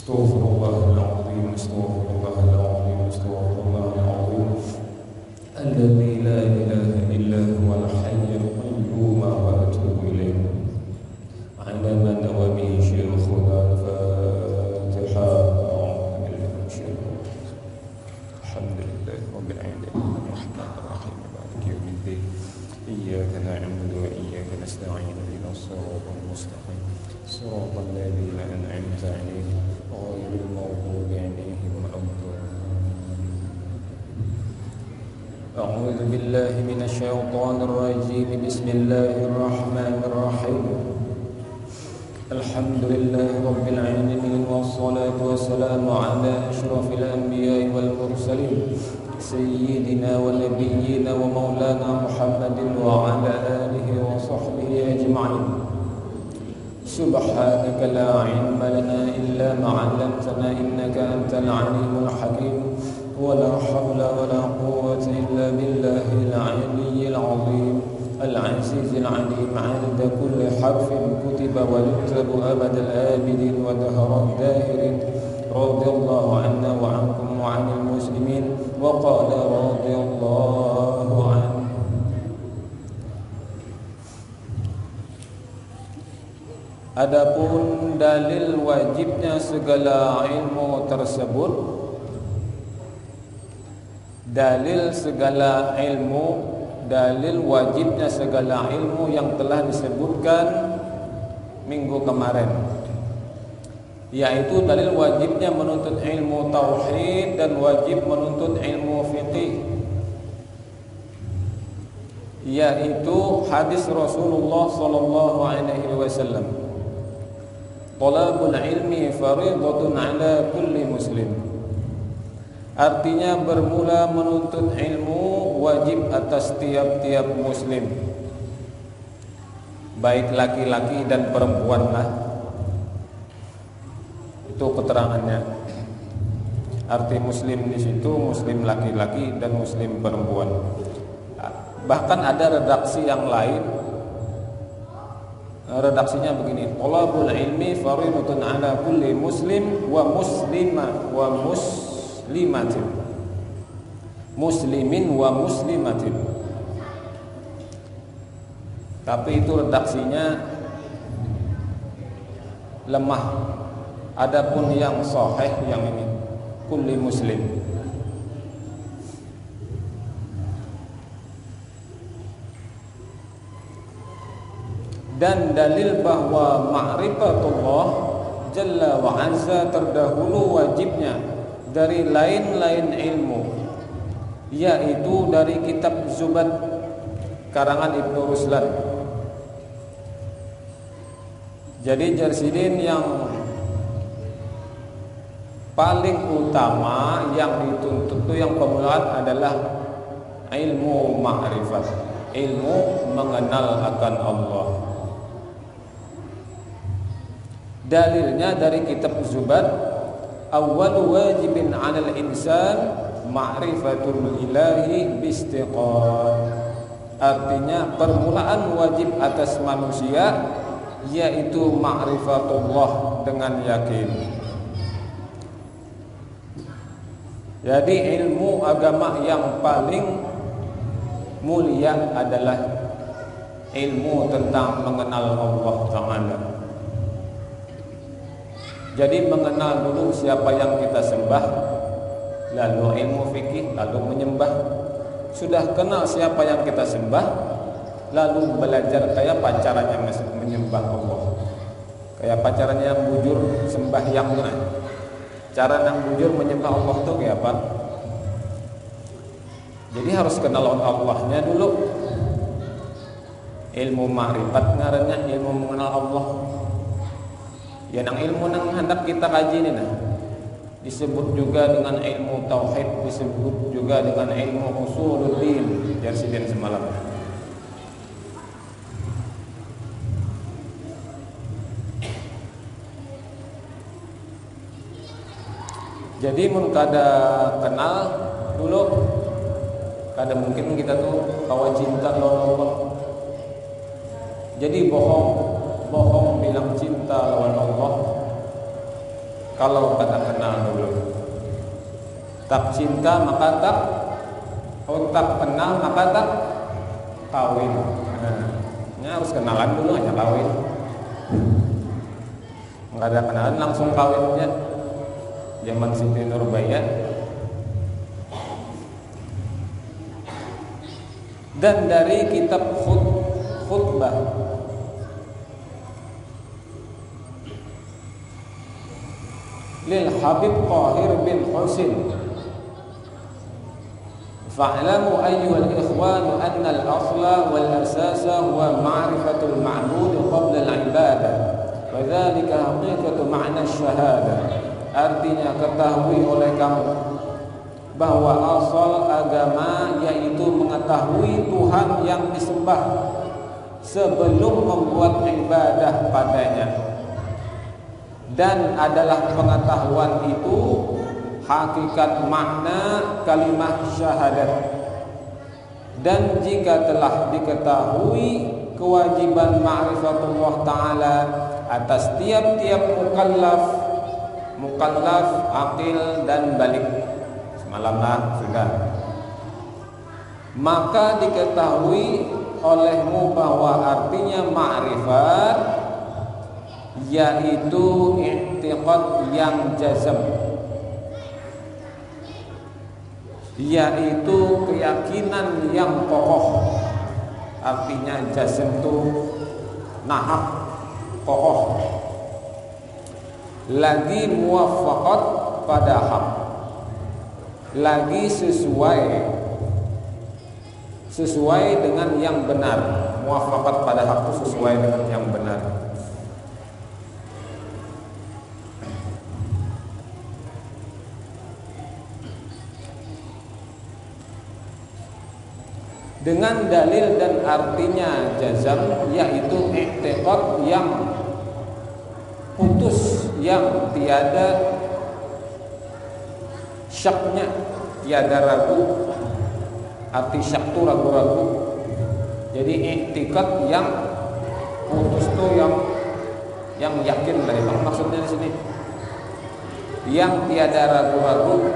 استغفر الله العظيم استغفر الله العظيم استغفر الله العظيم الذي لا إله إلا هو الحي القيوم وأتوب إليه على من نوى به شيخنا الفاتحة الحمد لله رب العالمين الرحمن الرحيم مالك يوم الدين إياك نعبد وإياك نستعين اهدنا الصراط المستقيم صراط الذين أنعمت عليهم غير المغضوب عليهم ولا الضالين. أعوذ بالله من الشيطان الرجيم بسم الله الرحمن الرحيم الحمد لله رب العالمين والصلاة والسلام على أشرف الأنبياء والمرسلين سيدنا ونبينا ومولانا محمد وعلى آله وصحبه أجمعين. سبحانك لا علم لنا إلا ما علمتنا إنك أنت العليم الحكيم ولا حول ولا قوة إلا بالله العلي العظيم العزيز العليم عند كل حرف كتب ويكتب أبد الآبدين ودهر الداهرين رضي الله عنا وعنكم وعن المسلمين وقال رضي الله عنه. Adapun dalil wajibnya segala ilmu tersebut, dalil wajibnya segala ilmu yang telah disebutkan minggu kemarin, yaitu dalil wajibnya menuntut ilmu tauhid dan wajib menuntut ilmu fiqih, yaitu hadis Rasulullah sallallahu alaihi wasallam, talabul ilmi fariidatun ala kulli muslim. Artinya bermula menuntut ilmu wajib atas tiap-tiap muslim, baik laki-laki dan perempuanlah. Itu keterangannya. Arti muslim di situ muslim laki-laki dan muslim perempuan. Bahkan ada redaksi yang lain. Redaksinya begini: talabul ilmi fariidatun ala kulli muslim wa muslimatin. Muslimin wa muslimatin. Tapi itu redaksinya lemah. Adapun yang sahih yang ini kulli muslim. Dan dalil bahwa ma'rifatullah Jalla wa Azza terdahulu wajibnya dari lain-lain ilmu, yaitu dari kitab Zubat karangan Ibnu Ruslan. Jadi Jarsidin yang paling utama yang dituntut itu yang permulaan adalah ilmu ma'rifat, ilmu mengenal akan Allah. Dalilnya dari kitab Zubat, awwal wajibin 'alal insan ma'rifatul ilahi biistiqan. Artinya permulaan wajib atas manusia yaitu ma'rifatullah dengan yakin. Jadi ilmu agama yang paling mulia adalah ilmu tentang mengenal Allah Ta'ala. Jadi mengenal dulu siapa yang kita sembah, lalu ilmu fikih, lalu menyembah. Sudah kenal siapa yang kita sembah, lalu belajar kayak caranya menyembah Allah, kayak caranya yang bujur sembahyangnya. Cara yang bujur menyembah Allah itu kayak apa? Jadi harus kenal Allahnya dulu. Ilmu ma'rifat ngarannya ilmu mengenal Allah. Ya nang ilmu nang hendak kita kaji ini nah. Disebut juga dengan ilmu tauhid, disebut juga dengan ilmu usuluddin, Jarsidin semalam. Jadi mun kada kenal dulu, kada mungkin kita tuh kawan cinta lawan Allah. Jadi bohong bilang cinta lawan Allah. kalau pada kenal dulu. Tak cinta maka tak, tak kenal maka tak kawin. Ini harus kenalan dulu hanya kawin. Nggak ada kenalan langsung kawinnya. Zaman Siti Nurbaya. Dan dari kitab khutbah lil Habib Qahir bin Husin, fa'lamu ayyuhal ikhwan anna al-asla wal asasa huwa ma'rifatul ma'bud qabla al-ibadah wa dhalika haqiqatu ma'na syahada. Artinya ketahui oleh kamu bahwa asal agama yaitu mengetahui Tuhan yang disembah sebelum membuat ibadah padanya, dan adalah pengetahuan itu hakikat makna kalimat syahadat. Dan jika telah diketahui kewajiban ma'rifatullah ta'ala atas tiap-tiap mukallaf, aqil dan balik, semalamlah sudah, maka diketahui olehmu bahwa artinya ma'rifat yaitu i'tiqad yang jazm, yaitu keyakinan yang kokoh. Artinya jazm itu nahak, kokoh, lagi muwafaqat pada hak, lagi sesuai dengan yang benar. Muwafaqat pada hak itu sesuai dengan yang benar. Dengan dalil dan artinya jazam, yaitu i'tiqad yang putus, yang tiada syaknya, tiada ragu. Arti syak itu ragu-ragu. Jadi i'tiqad yang putus itu yang yakin dari maksudnya di sini, yang tiada ragu-ragu,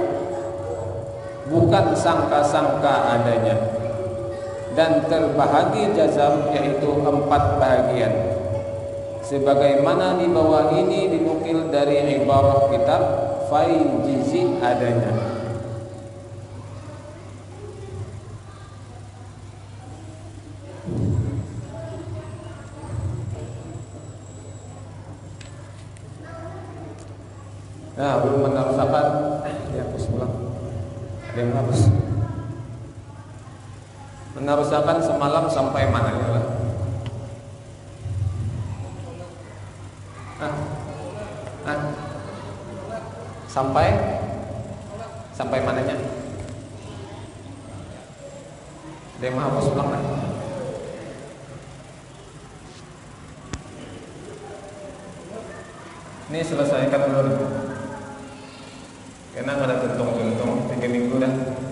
bukan sangka-sangka adanya. Dan terbahagi jazam yaitu 4 bahagian, sebagaimana di bawah ini dinukil dari ibarah kitab Fail Jizi adanya. Nah, belum meneruskan, dihapus ulang. Ada yang hapus. Meneruskan semalam sampai mana ya? Sampai mananya? Dia mau hapus ulang kan? Ini selesaikan dulu, karena ada tuntung-tuntung 3 minggu dah.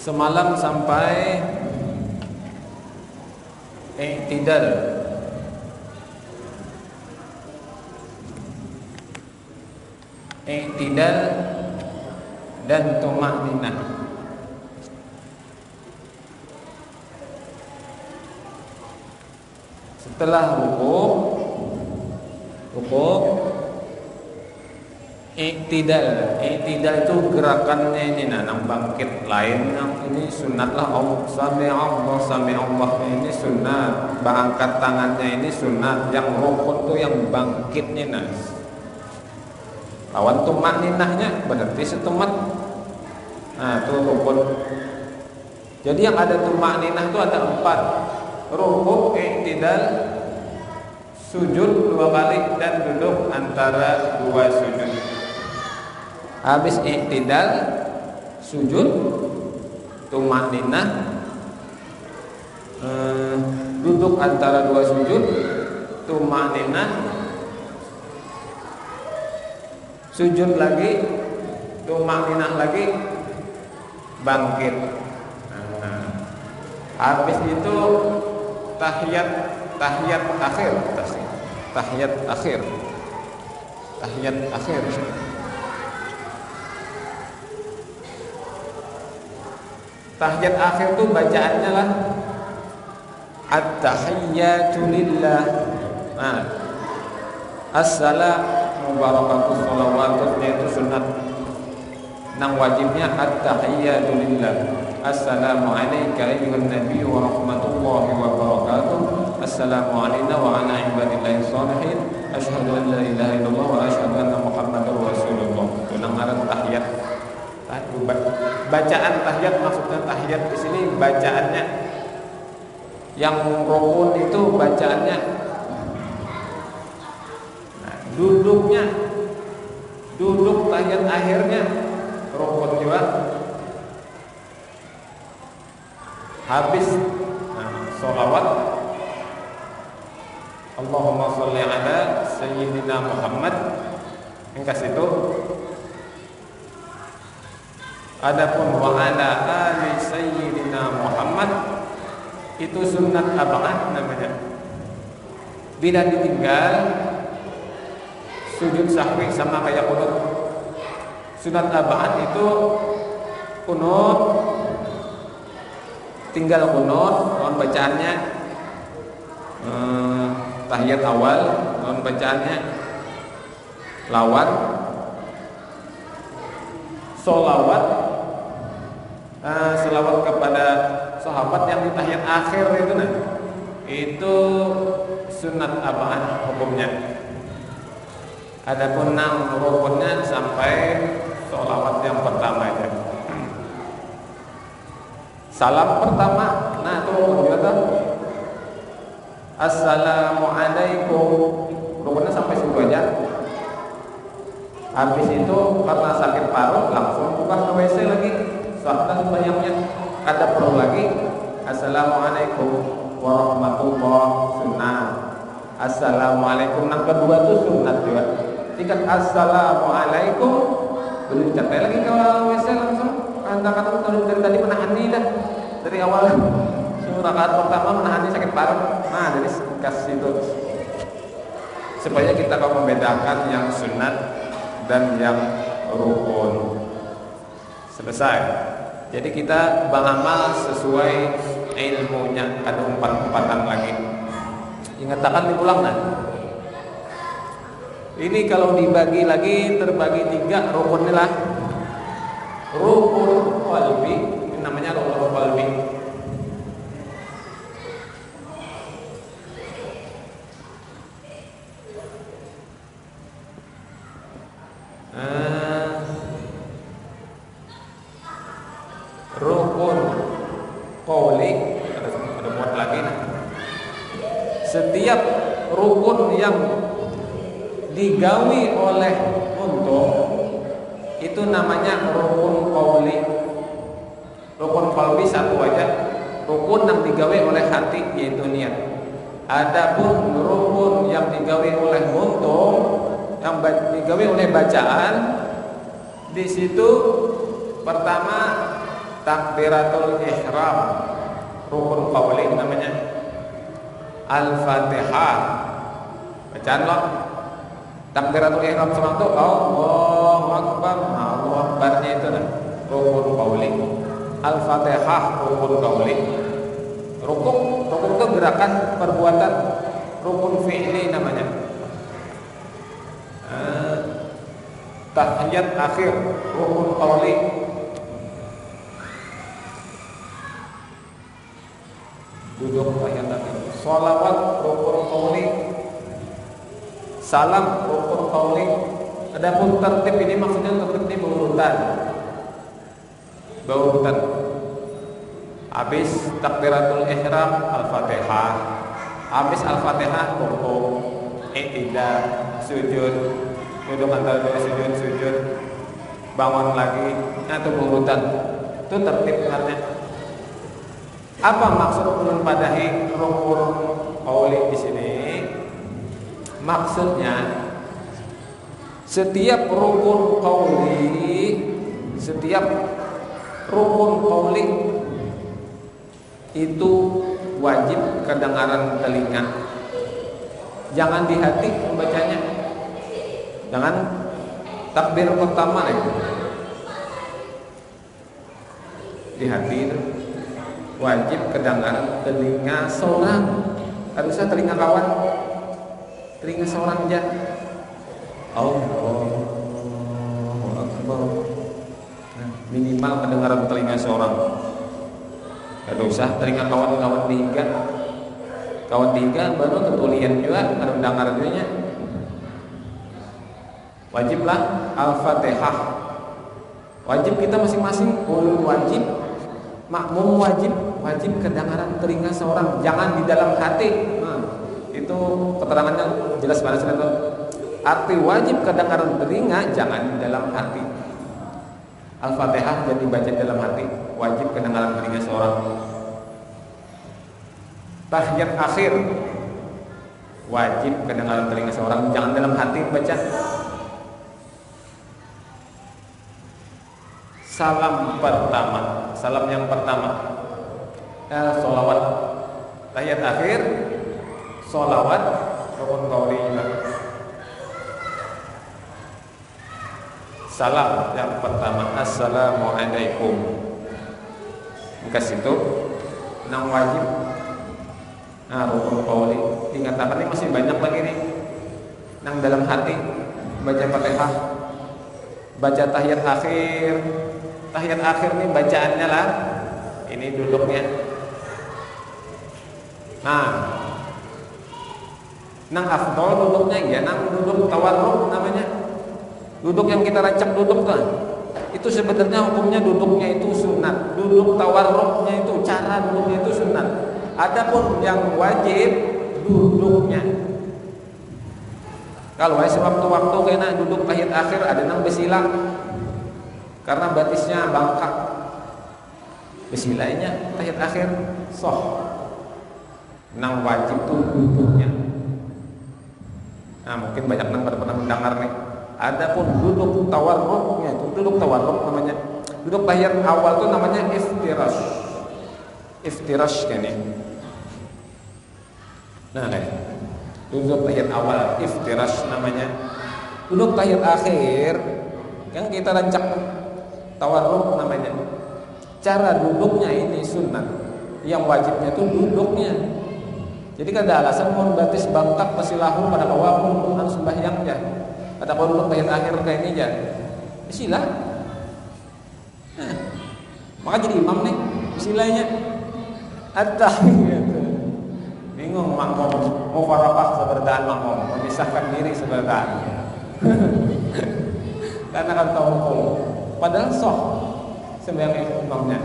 semalam sampai i'tidal. I'tidal dan tuma'ninah. Setelah rukuk i'tidal. I'tidal itu gerakannya ini nang bangkit, lain yang ini sunatlah. Allah sami Allah ini sunat, angkat tangannya ini sunat. Yang rukun tuh yang bangkitnya nas. Lawan tuma'ninahnya berarti setemat. Nah itu rukun. Jadi yang ada tuma'ninah itu ada 4: rukuk, i'tidal, sujud 2 kali, dan duduk antara 2 sujud. Habis i'tidal, sujud, tuma'ninah, duduk antara 2 sujud, tuma'ninah, sujud lagi, tuma'ninah lagi, bangkit. Habis itu tahiyat akhir. Tahiyat akhir itu bacaannya lah at-tahiyyatu lillah. Nah, assalamu barakatuh sholawatnya itu sunat. Nang wajibnya at-tahiyyatu lillah. Assalamu alayka ayyuhan nabiy wa rahmatullahi wa barakatuh. Assalamu alayna wa ala ibadillahi sholihin. Asyhadu an la ilaha illallah wa asyhadu anna muhammadar rasulullah. Itu nang ngaran tahiyat. Bacaan tahiyat, maksudnya tahiyat di sini bacaannya. Yang rukun itu bacaannya. Nah, duduk tahiyat akhirnya rukun juga. Habis sholawat, Allahumma sholli ala sayyidina Muhammad, engkas itu. Adapun wa ala ali sayyidina Muhammad itu sunat ab'ad namanya. Bila ditinggal sujud sahwi sama kayak kunut. Sunat ab'ad itu kunut, tinggal kunut, mohon bacaannya tahiyat awal, mohon bacaannya lawat, sholawat, selawat kepada sahabat yang di tahiyat akhir itu nah, itu sunat ab'ad hukumnya. Adapun nang rukunnya sampai sholawat yang pertama itu. Salam pertama, nah itu rukun juga. Assalamualaikum, rukunnya sampai situ aja. Habis itu karena sakit paru langsung buka ke WC lagi. Soalnya sebanyak ada perlu lagi. Assalamualaikum warahmatullahi sunnah. Assalamualaikum nang kedua tuh sunat juga. Jika assalamualaikum belum capek lagi kalau WC langsung. Kata-kata dari tadi menahan nih dah dari awal rakaat pertama menahan sakit paru. Nah jadi kasih itu supaya kita akan membedakan yang sunat dan yang rukun. Selesai. Jadi kita beramal sesuai ilmunya. Ada 4-4an lagi. Ingatkan diulang nah. Ini kalau dibagi lagi terbagi 3 rukunnya lah. Rukun qalbi, ini namanya rukun qalbi. Rukun qauli ada muat lagi nah. Setiap rukun yang digawi oleh untuk itu namanya rukun qauli. Rukun qalbi satu aja, rukun yang digawe oleh hati yaitu niat. Adapun rukun yang digawe oleh muntung, yang digawe oleh bacaan, di situ pertama takbiratul ihram rukun qauli namanya. Al-Fatihah bacaan lo takbiratul ihram sama tuh Allahu Akbar. Nah, Allahu Akbarnya itu dah rukun qauli. Al-Fatihah rukun qauli. Rukun itu gerakan perbuatan, rukun fi'li namanya. Tahiyat akhir rukun qauli. Duduk tahiyat akhir. Sholawat rukun qauli. Salam rukun qauli. Adapun tertib ini maksudnya tertib ini berurutan. Habis takbiratul ihram Al-Fatihah. Habis Al-Fatihah rukuk, i'tidal, sujud, duduk antara dua sujud, bangun lagi, itu berurutan. Itu tertib sebenarnya. Apa maksud menpadahi rukun qauli di sini? Maksudnya setiap rukun qauli itu wajib kedengaran telinga. Jangan di hati membacanya. Jangan takbir pertama itu di hati itu. Wajib kedengaran telinga seorang. Harusnya telinga kawan, telinga seorang aja. Allahu Akbar. Minimal kedengaran telinga seorang. Gak usah telinga kawan-kawan tiga. Kawan tiga baru ketulian juga ada mendengar juga. Wajiblah Al-Fatihah. Wajib kita masing-masing. Ulul wajib, makmum wajib kedengaran telinga seorang, jangan di dalam hati. Itu keterangannya jelas banget itu. Arti wajib kedengaran telinga, jangan di dalam hati. Al-Fatihah jadi baca dalam hati, wajib kedengaran telinga seorang. Tahiyat akhir wajib kedengaran telinga seorang, jangan dalam hati baca. Salam yang pertama sholawat. Tahiyat akhir sholawat rukun qauli juga. Salam yang pertama assalamualaikum. Ke situ nang wajib. Nah, rukun qauli dikatakan ini masih banyak lagi nih. Nang dalam hati baca Fatihah, baca tahiyat akhir. Tahiyat akhir nih bacaannya lah. Ini duduknya. Nah, nang afdol duduknya ya, nang duduk tawarruk namanya. Duduk yang kita rancak duduk kan. Itu sebenarnya hukumnya duduknya itu sunat. Duduk tawarruknya itu cara duduknya itu sunat. Adapun yang wajib duduknya. Kalau sewaktu-waktu kena duduk tahiyat akhir ada nang besilang. Karena batisnya bangkak, besilainya tahiyat akhir soh. Nang wajib tuh duduknya. Nah, mungkin banyak nang pada pernah mendengar nih. Adapun duduk tawarruknya itu, duduk tawarruk namanya. Duduk tahiyat awal tuh namanya iftirash. Iftirash kan ya. Nah, duduk tahiyat awal iftirash namanya. Duduk tahiyat akhir yang kita rancak tawarruk namanya. Cara duduknya ini sunat. Yang wajibnya itu duduknya. Jadi kan ada alasan mau batis bangkak masih lahu pada awal pun harus sembahyang ya. Ada kalau duduk tahiyat akhir kayak ini aja. Sila. Nah, maka jadi imam nih silanya at-tahiyat. Bingung makmum mau faraqah seberdaan makmum, memisahkan diri seberdaan. Karena kan tahu hukum. Padahal soh sembahyang imamnya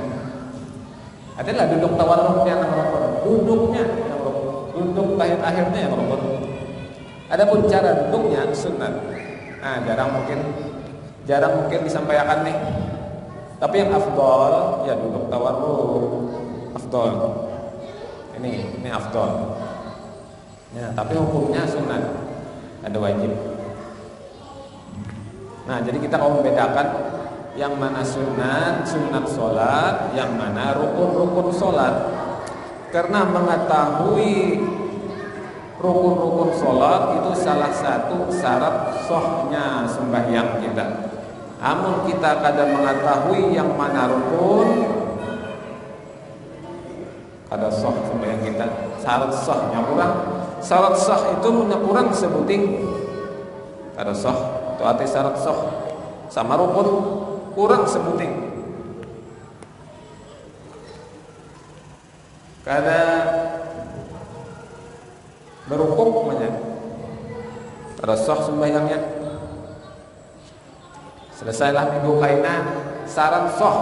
adalah duduk tawarruknya yang rukun, duduknya yang rukun, duduk tahiyat akhirnya yang rukun. Adapun cara duduknya sunat. Nah, jarang mungkin disampaikan nih. Tapi yang afdol ya duduk tawarruk, afdol. Ini afdol. Ya, tapi hukumnya sunat, ada wajib. Nah, jadi kita mau membedakan yang mana sunat sholat, yang mana rukun sholat. Karena mengetahui rukun sholat itu salah satu syarat sahnya sembahyang kita. Namun kita kadang mengetahui yang mana rukun, kada sah sembahyang kita, syarat sahnya kurang. Syarat sah itu kurang sebuting, kada sah. Itu arti syarat sah sama rukun kurang sebuting. Kada berukuk banyak, kada sah sembahyangnya. Selesailah minggu kaina syarat sah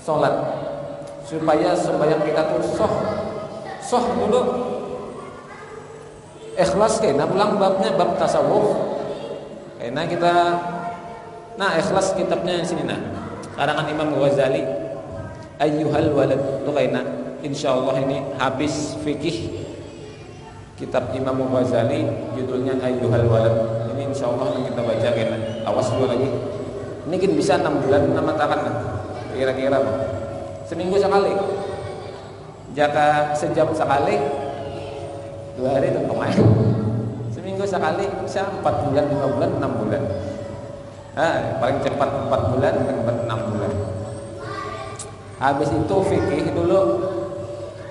salat supaya sembahyang kita tuh sah dulu. Ikhlas kaina ulang babnya bab tasawuf. Kaina kita ikhlas kitabnya sini karangan Imam Ghazali Ayyuhal Walad itu kaina. Insyaallah ini habis fikih kitab Imam Ghazali judulnya Ayyuhal Walad. Ini insyaallah kita baca kaina. Awas dulu lagi. Ini kan bisa 6 bulan namatakan kira-kira seminggu sekali. Jika sejam sekali 2 hari itu kemarin. Seminggu sekali bisa 4 bulan, 5 bulan, 6 bulan. Paling cepat 4 bulan, cepat 6 bulan. Habis itu fikih dulu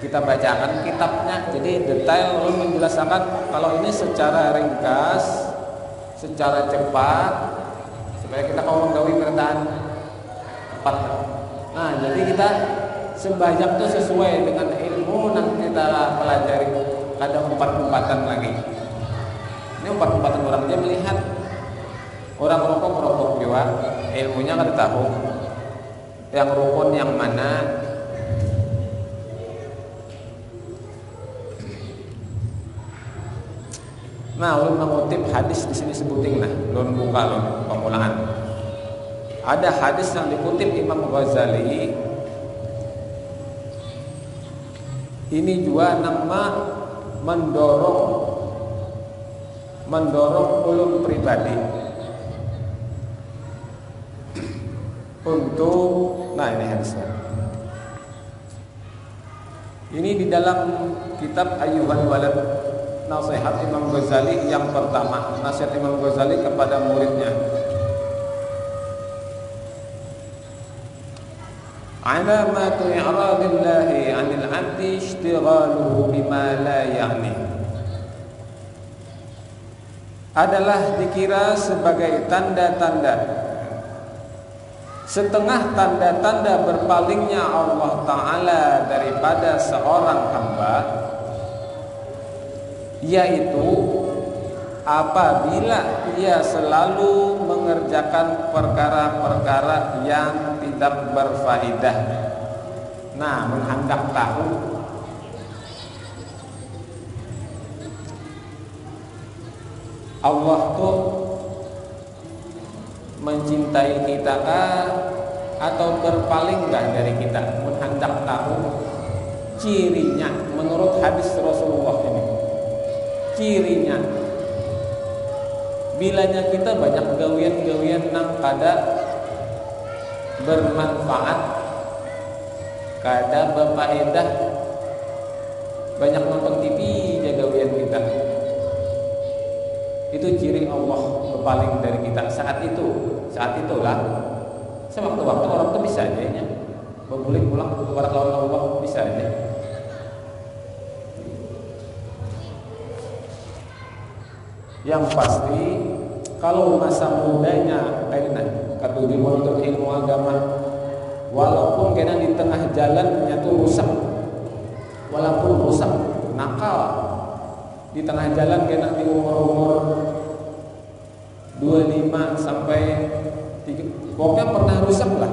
kita bacakan kitabnya. Jadi detail lalu menjelaskan kalau ini secara ringkas, secara cepat supaya kita mau menggawi bertahan 4. Jadi kita sembahyang itu sesuai dengan ilmu yang kita pelajari. Ada 4-4an lagi. Ini 4-4an orang dia melihat orang rokok juga ilmunya kada tahu yang rukun yang mana. Ulun mengutip hadis di sini sebuting ulun buka pemulaan. Ada hadis yang dikutip Imam Ghazali. Ini juga nama mendorong ulun pribadi untuk ini hadisnya. Ini di dalam kitab Ayyuhal Walad, nasihat Imam Ghazali yang pertama, nasihat Imam Ghazali kepada muridnya. Alamatu i'radillahi 'anil 'abdi ishtighaluhu bima la ya'ni. Adalah dikira sebagai tanda-tanda, setengah tanda-tanda berpalingnya Allah Ta'ala daripada seorang hamba, yaitu apabila ia selalu mengerjakan perkara-perkara yang tidak berfaedah. Menghendak tahu Allah tuh mencintai kita atau berpaling dari kita. Menghendak tahu cirinya menurut hadis Rasulullah ini. Cirinya bilanya kita banyak gawian-gawian nang kada bermanfaat, kada berfaedah, banyak nonton TV jaga gawian kita. Itu ciri Allah berpaling dari kita. Saat itulah sewaktu-waktu orang tuh bisa aja berbulik pulang kepada Allah, bisa aja. Yang pasti kalau masa mudanya katuju menuntut ilmu agama, walaupun kena di tengah jalannya tuh rusak, walaupun rusak nakal di tengah jalan, kena di umur 25 sampai 3, pokoknya pernah rusak lah.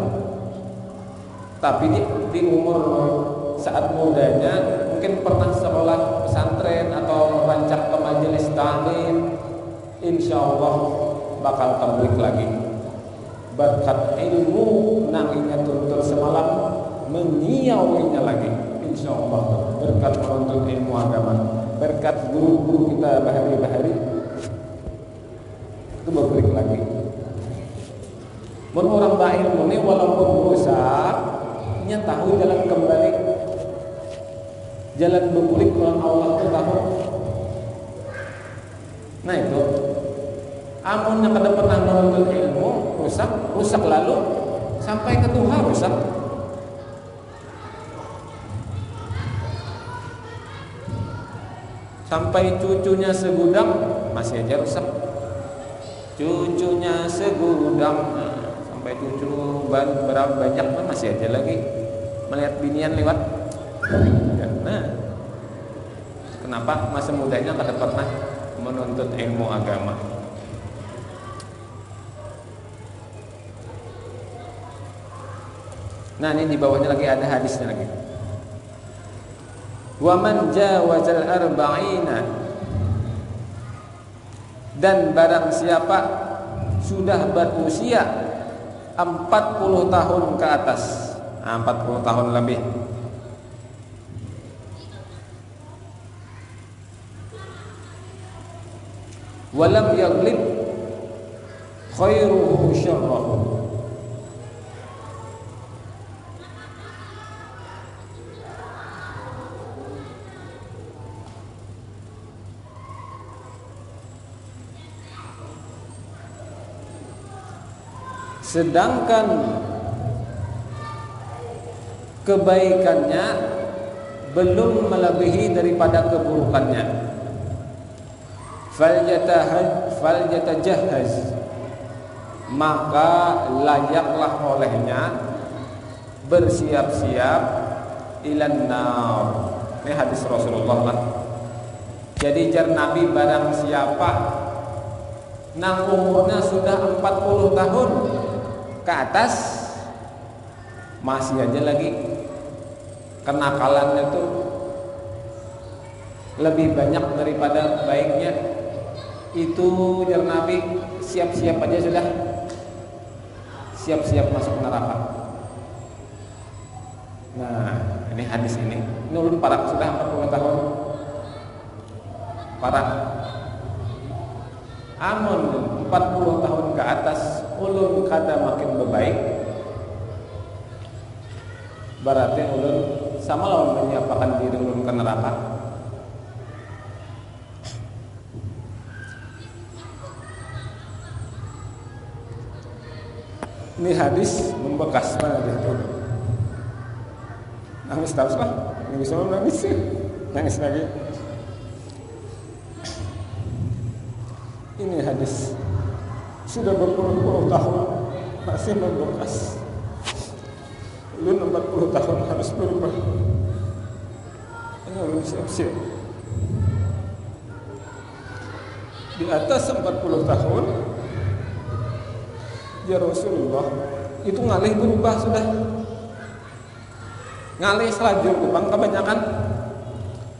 Tapi di umur saat mudanya mungkin pernah sekolah pesantren atau rancak ke majelis ta'lim, insyaallah bakal kembali lagi. Berkat ilmu nang ingat tuntut semalam menyiauinya lagi, insyaallah berkat menuntut ilmu agama, berkat guru-guru kita bahari-bahari itu balik lagi. Mun orang ilmu ini walaupun rusak, nya tahu jalan kembali, jalan berkulik dengan Allah itu tahu. Nah itu, amunnya kada pernah menuntut ilmu, rusak lalu sampai ke Tuhan rusak. Sampai cucunya segudang masih aja rusak. Cucunya segudang, sampai cucu berapa banyak masih aja lagi melihat binian lewat. Nah, kenapa masa mudanya kada pernah menuntut ilmu agama? Nah, ini di bawahnya lagi ada hadisnya lagi. Wa man jawazal arba'ina, dan barang siapa sudah berusia 40 tahun ke atas, 40 tahun lebih, walam yaglib khairuhu syarrahu, sedangkan kebaikannya belum melebihi daripada keburukannya, falyatajahhaz, maka layaklah olehnya bersiap-siap ilan nar. Ini hadis Rasulullah lah. Jadi jar Nabi, barang siapa nang umurnya sudah 40 tahun ke atas masih aja lagi kenakalannya tuh lebih banyak daripada baiknya, itu jar Nabi siap-siap aja sudah, siap-siap masuk neraka. Nah, ini hadis ini ulun parah sudah 40 tahun parah. Amun 40 tahun ke atas ulun kada makin bebaik, berarti ulun sama lawan menyiapkan diri ulun ke neraka. Ini hadis membekas banget itu. Nangis terus lah, ini bisa nangis, nangis lagi. Ini hadis sudah berpuluh-puluh tahun masih membekas. Ulun 40 tahun harus berubah. Ini ulun siap-siap. Di atas 40 tahun ya Rasulullah itu ngalih berubah sudah. Ngalih selajur kubang kebanyakan.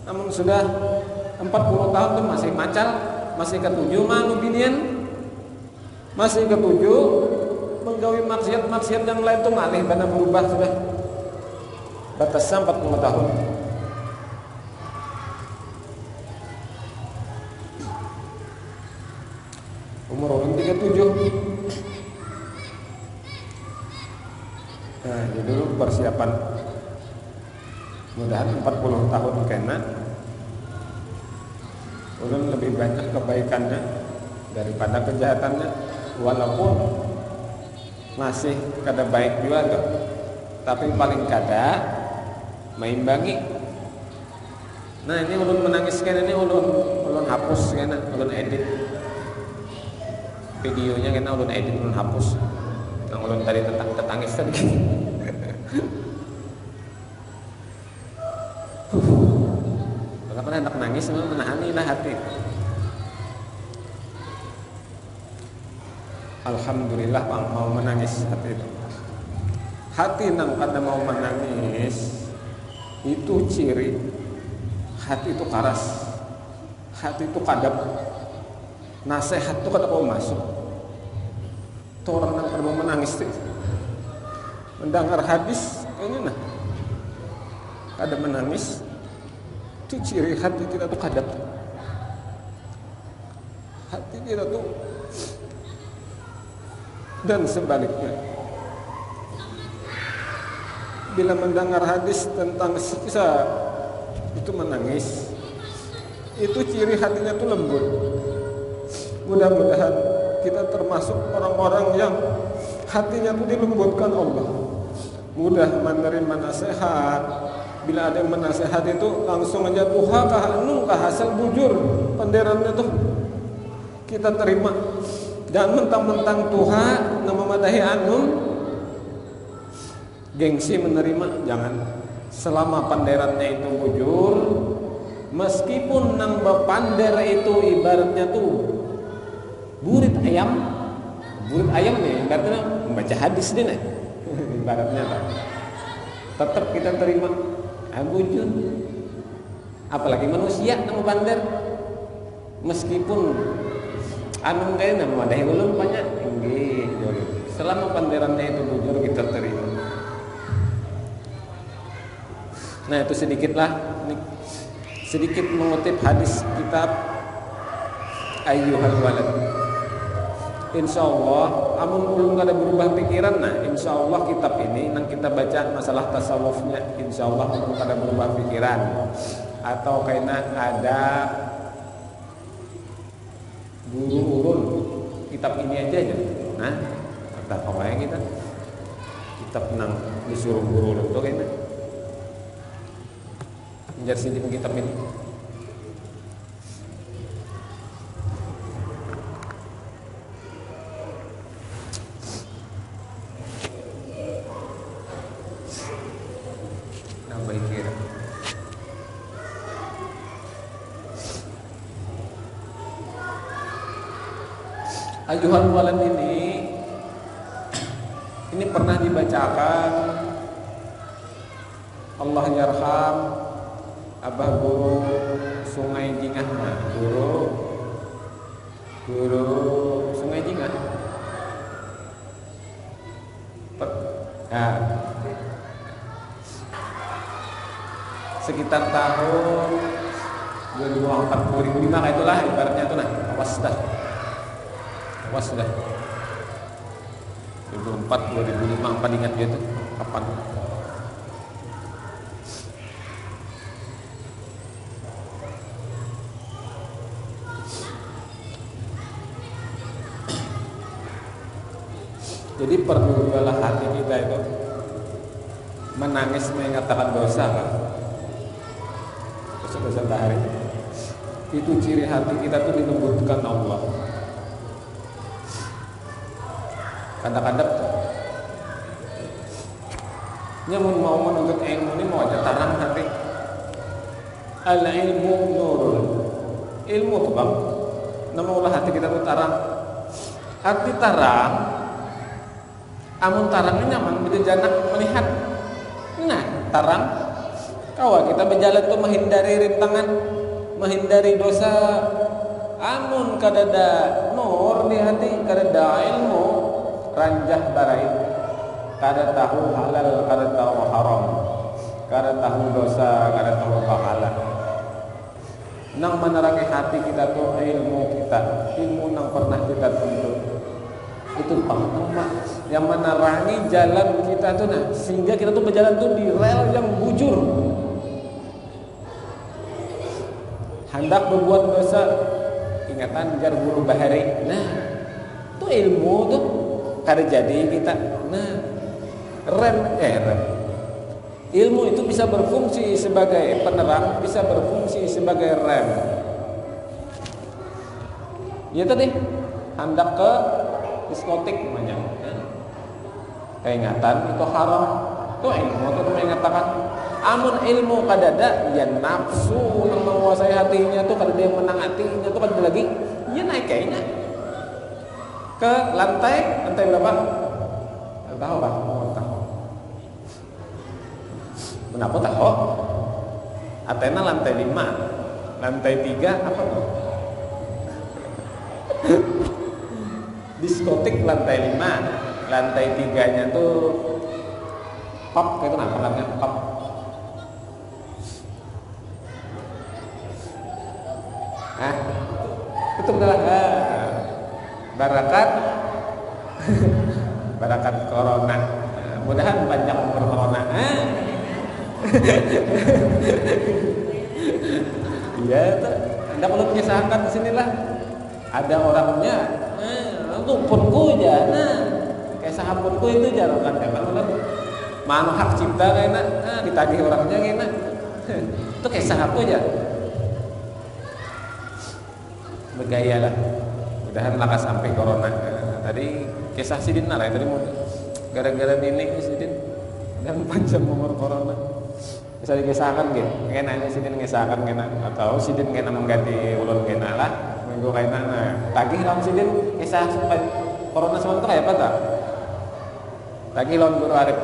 Namun sudah 40 tahun itu masih macal, masih ketujuh manu binian, masih ketujuh menggawi maksiat yang lain tuh ngalih karena berubah sudah. Batasnya 40 tahun. Umur orang 37. Nah, jadi dulu persiapan. Mudahan 40 tahun kena ulun lebih banyak kebaikannya daripada kejahatannya, walaupun masih kada baik juga tuh, tapi paling kada meimbangi. Nah, ini ulun menangis kena, ini ulun hapus kena, ulun edit videonya kena, ulun edit, ulun hapus. Yang ulun tadi tetangis tadi. Karena hendak nangis menahanilah hati. Alhamdulillah mau menangis hati itu. Hati nang kada mau menangis itu ciri hati itu keras, hati itu kadap, nasihat itu kada mau masuk. Itu orang nang kada mau menangis itu mendengar hadis ini nah kada menangis, itu ciri hati kita tuh kadap. Hati kita tuh dan sebaliknya. Bila mendengar hadis tentang siksa itu menangis, itu ciri hatinya itu lembut. Mudah-mudahan kita termasuk orang-orang yang hatinya itu dilembutkan Allah, mudah menerima nasihat. Bila ada yang menasehat itu langsung aja tuha kah hasil bujur penderannya tuh kita terima. Dan mentang-mentang tuha nama madahi anum gengsi menerima, jangan. Selama panderannya itu bujur, meskipun nang bapander itu ibaratnya tuh burit ayam nih, ibaratnya membaca hadis deh nih. Ibaratnya tetap kita terima bujur. Apalagi manusia nang bapander, meskipun anu kayak nama madahi belum banyak tinggi, selama panderannya itu bujur kita terima. Nah itu sedikit mengutip hadis kitab Ayyuhal Walad. Insyaallah amun ulun kada berubah pikiran, nah insyaallah kitab ini nang kita baca masalah tasawufnya, insyaallah ulun kada berubah pikiran. Atau kayaknya ada guru ulun kitab ini aja ya. Nah, kata pokoknya kita kitab nang disuruh guru ulun tuh kayaknya menjadi sini kitab ini. Ayyuhal Walad ini pernah dibacakan Allah yarham Abah Guru Sungai Jingah. Nah, guru Sungai Jingah. Nah, sekitar tahun 2004 2005 kayak itulah ibaratnya tuh. Nah, awas dah 2004 2005 apa ingat dia tuh kapan. Jadi perlulah hati kita itu menangis mengatakan dosa kan, dosa-dosa bahari. Itu ciri hati kita tuh dilembutkan Allah. Kadang-kadang nyamun mau menuntut ilmu ini mau aja tarang hati. Al ilmu nurul. Ilmu tuh bang, nama ulah hati kita tuh tarang. Arti tarang, amun tarangnya nyaman berjalan melihat. Nah tarang, kawa kita berjalan tuh menghindari rintangan, menghindari dosa. Amun kadada nur di hati, kadada ilmu ranjah barai, kada tahu halal, kada tahu haram, kada tahu dosa, kada tahu pahala. Nang menerangi hati kita tuh ilmu nang pernah kita tuntut. Itu paham yang menerangi jalan kita tuh, nah sehingga kita tuh berjalan tuh di rel yang bujur. Hendak berbuat dosa, ingatan jar guru bahari. Nah, itu ilmu tuh kada jadi kita. Nah, rem. Ilmu itu bisa berfungsi sebagai penerang, bisa berfungsi sebagai rem. Ya tadi hendak ke diskotik namanya. Keingatan itu haram. Itu ilmu itu mengatakan amun ilmu kadada ya nafsu yang menguasai hatinya tuh, kada yang menang hatinya tuh kada lagi. Ya naik kayaknya ke lantai berapa? Tahu Pak? Tahu. Kenapa tahu? Athena lantai 5, lantai 3 apa tuh? Diskotik lantai 5, lantai 3-nya tuh pub, kayak itu namanya pub. Itu adalah barakat barakat corona. Mudahan panjang umur corona. Iya, Anda perlu menyesakan di sinilah. Ada orangnya, punku aja, kayak sahabatku itu jangan kan mana hak cipta kayaknya, ditagih orangnya kayaknya, itu kayak sahabatku aja. Bergaya lah, mudahan laka sampai corona. Tadi kisah sidin lah, tadi mau gara-gara ini sidin dan panjang umur corona. Bisa dikisahkan gitu, kena sidin ngisahkan kena atau sidin kena mengganti ulun kena lah, minggu kena. Nah, tagih lawan sidin kisah sampai corona sementara kayak apa tak? Tagih lawan Guru Arif.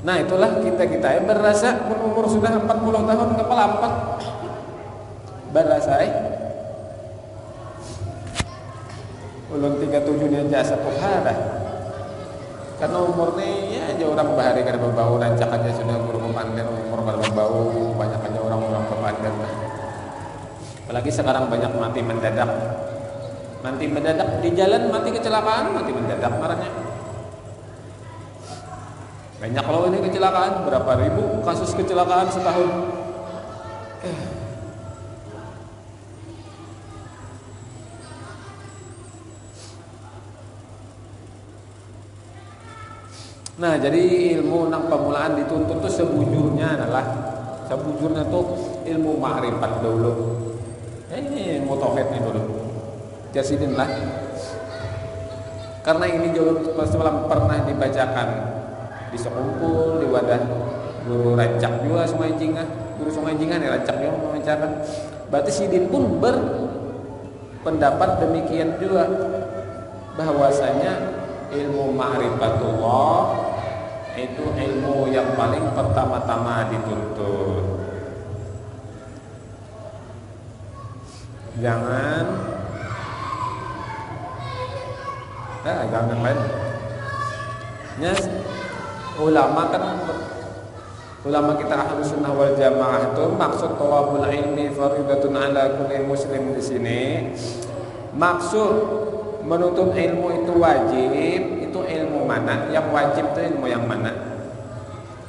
Nah itulah kita yang berasa berumur sudah 40 tahun kepala 4 berasa ulun 37 dia jasa tuhara karena umurnya ya aja orang bahari kada berbau rancak aja sudah guru pemandan umur kada berbau banyak aja orang-orang pemandan lah. Apalagi sekarang banyak mati mendadak di jalan, mati kecelakaan, mati mendadak marahnya. Banyak loh ini kecelakaan, berapa ribu kasus kecelakaan setahun. Nah, jadi ilmu nang pemulaan dituntut tuh sebujurnya tuh ilmu ma'rifat dulu. Ini ilmu tauhid nih dulu. Jasidin lah. Karena ini jauh semalam pernah dibacakan di sekumpul di wadah guru rancak juga Sungai Jingah nih rancak juga membacakan. Berarti Sidin pun berpendapat demikian juga bahwasanya ilmu ma'rifatullah itu ilmu yang paling pertama-tama dituntut. Jangan lain. Ulama kita Ahlus Sunnah wal Jamaah itu maksud thalabul ilmi fardhatun ala kulli muslim di sini. Maksud menuntut ilmu itu wajib, itu ilmu mana? Yang wajib itu ilmu yang mana?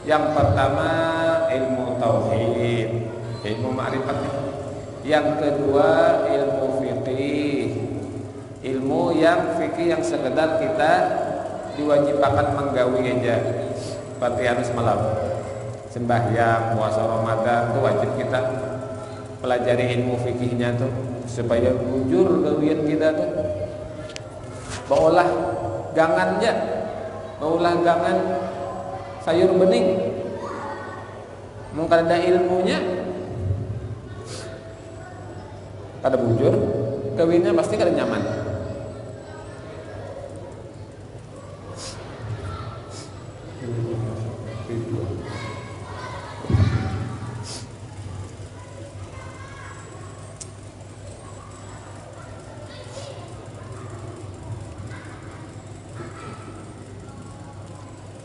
Yang pertama ilmu tauhid, ilmu ma'rifat. Yang kedua ilmu fikih. Ilmu yang fikih yang sekedar kita diwajibkan menggawi aja. Seperti harus malam sembahyang, puasa Ramadan itu wajib kita pelajari ilmu fikihnya tuh supaya jujur gawian kita tuh. Baulah gangan sayur bening. Mungkin ada ilmunya, kada bujur, gawinnya pasti kada nyaman.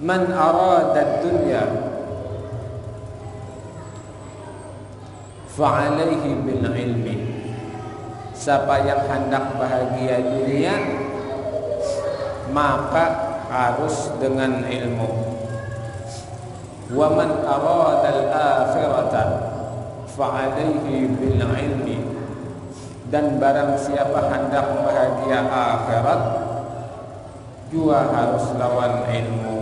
Man arada dunya fa'alaihi bil ilmi. Siapa yang hendak bahagia dunia maka harus dengan ilmu. Wa man arada al akhirata fa'alaihi bil ilmi. Dan barang siapa hendak bahagia akhirat juga harus lawan ilmu.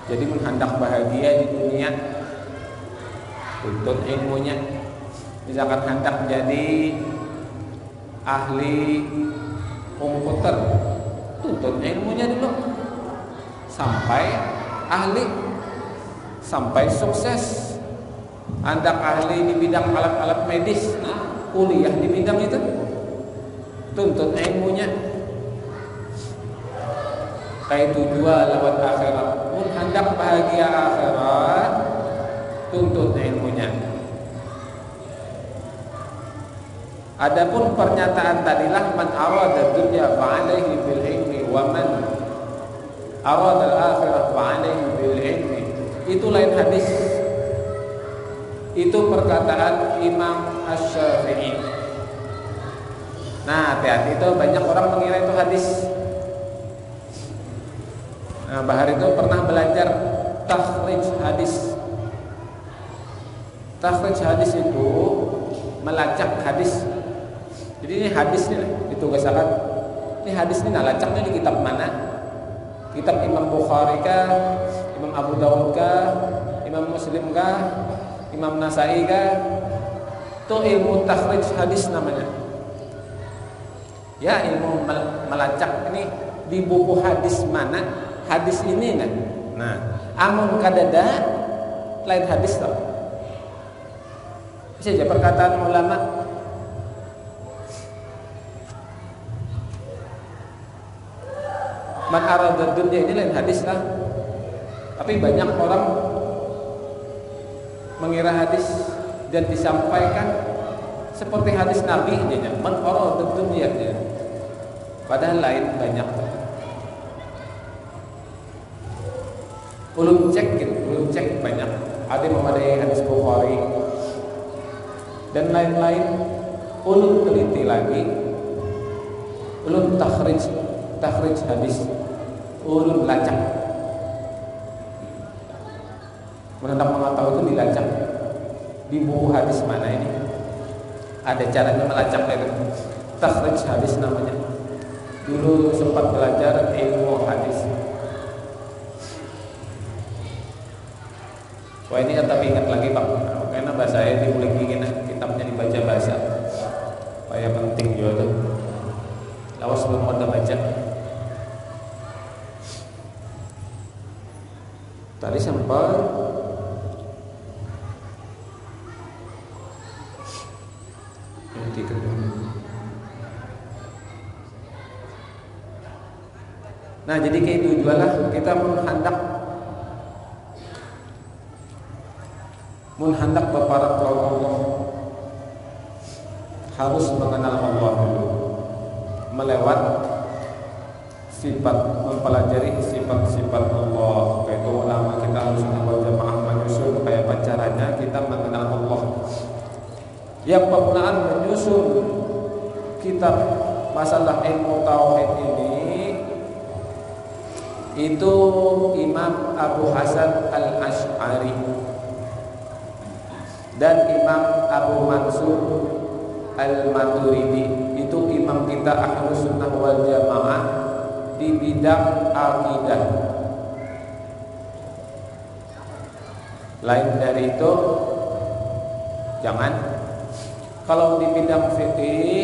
Jadi menghendak bahagia di dunia tuntut ilmunya. Misalkan hendak jadi ahli komputer, tuntut ilmunya dulu sampai ahli, sampai sukses. Hendak ahli di bidang alat-alat medis, nah kuliah di bidang itu, tuntut ilmunya. Kayak tujuan lewat akhirat. Pun hendak bahagia akhirat, tuntut ilmunya. Adapun pernyataan tadilah man arada dunya fa'alaihi bil ilmi wa man arada al akhirah fa'alaihi bil ilmi. Itu lain hadis. Itu perkataan Imam Asy-Syafi'i. Nah, hati-hati itu banyak orang mengira itu hadis. Nah, Bahar itu pernah belajar takhrij hadis. Takhrij hadis itu melacak hadis. Jadi ini hadis nih ditugaskan. Ini hadis ini nalacaknya di kitab mana? Kitab Imam Bukhari kah? Imam Abu Dawud kah? Imam Muslim kah? Imam Nasai kah? Itu ilmu takhrij hadis namanya. Ya, ilmu melacak ini di buku hadis mana? Hadis ini kan. Nah, amun kadada lain hadis tau. Bisa aja perkataan ulama. Man arada dunya ini lain hadis lah. Tapi banyak orang mengira hadis dan disampaikan seperti hadis Nabi aja, man arada dunya aja. Padahal lain banyak. Ulun cek banyak. Ada memadai hadis Bukhari dan lain-lain. Ulun teliti lagi. Ulun takhrij hadis. Ulun lacak. Menentang mengetahui itu dilacak. Di buku hadis mana ini? Ada caranya melacak itu. Takhrij hadis namanya. Dulu sempat belajar ilmu hadis. Wah, ini tapi ingat lagi Pak, karena bahasa saya diulik ingin kitabnya dibaca bahasa. Supaya penting juga tuh. Lawas belum pada baca. Tadi sampai nah, jadi kayak tujuanlah kita menghendak berparat kepada Allah, harus mengenal Allah dulu, melewat sifat, mempelajari sifat-sifat Allah. Kayak itu ulama kita harus wal jamaah menyusun kayak apa caranya kita mengenal Allah. Yang penggunaan menyusun kitab masalah ilmu tauhid ini itu Imam Abu Hasan Al-Asy'ari dan Imam Abu Mansur Al-Maturidi. Itu imam kita Ahlus Sunnah wal Jamaah di bidang akidah. Lain dari itu jangan. Kalau di bidang fikih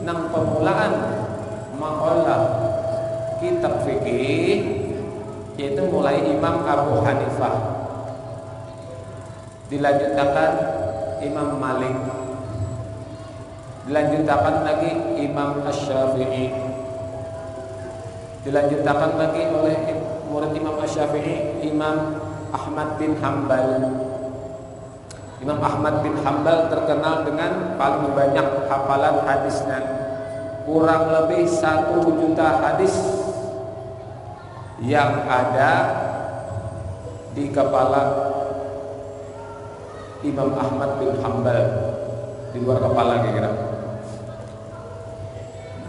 nang pemulaan mengolah kitab fikih yaitu mulai Imam Abu Hanifah, dilanjutkan Imam Malik, dilanjutkan lagi Imam Asy-Syafi'i, dilanjutkan lagi oleh murid Imam Asy-Syafi'i Imam Ahmad bin Hambal. Imam Ahmad bin Hambal terkenal dengan paling banyak hafalan hadisnya, kurang lebih 1 juta hadis yang ada di kepala Imam Ahmad bin Hambal, di luar kepala kira-kira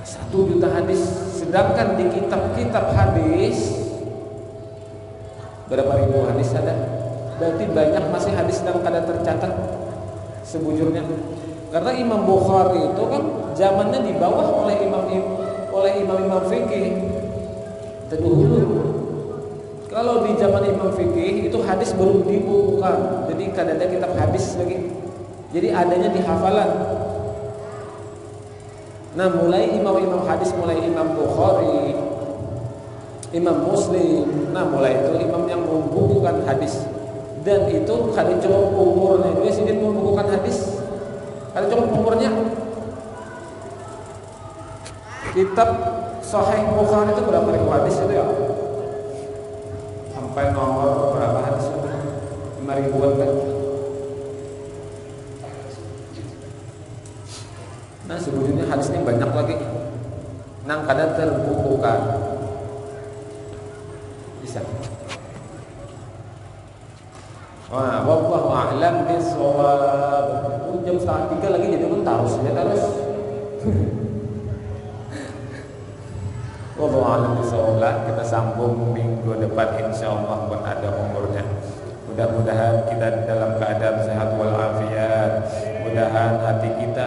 1 juta hadis. Sedangkan di kitab-kitab hadis berapa ribu hadis ada? Berarti banyak masih hadis yang kada tercatat sebujurnya. Karena Imam Bukhari itu kan zamannya di bawah oleh imam fikih terdahulu. Kalau di zaman imam fikih itu hadis belum dibukukan, jadi kada ada kitab hadis lagi. Jadi adanya di hafalan. Nah, mulai imam hadis, mulai Imam Bukhari, Imam Muslim, nah mulai itu imam yang membukukan hadis. Dan itu kada cukup umurnya juga sih dia membukukan hadis. Kada cukup umurnya. Kitab Sahih Bukhari itu berapa ribu hadis itu ya? Sampai nomor berapa hadis itu? 5.000-an kan? Nah, sebetulnya hadisnya banyak lagi. Nang kada terbukukan. Bisa. Wah, wallahu a'lam bishawab. Jam 2:30 lagi jadi terus ya terus. Wallahu a'lam bishawab. Kita sambung minggu depan insyaallah buat ada umurnya. Mudah-mudahan kita dalam keadaan sehat walafiat. Mudah-mudahan hati kita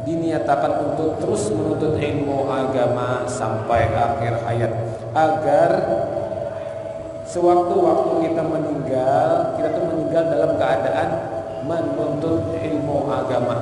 diniatakan untuk terus menuntut ilmu agama sampai akhir hayat, agar sewaktu-waktu kita meninggal, kita tuh meninggal dalam keadaan menuntut ilmu agama.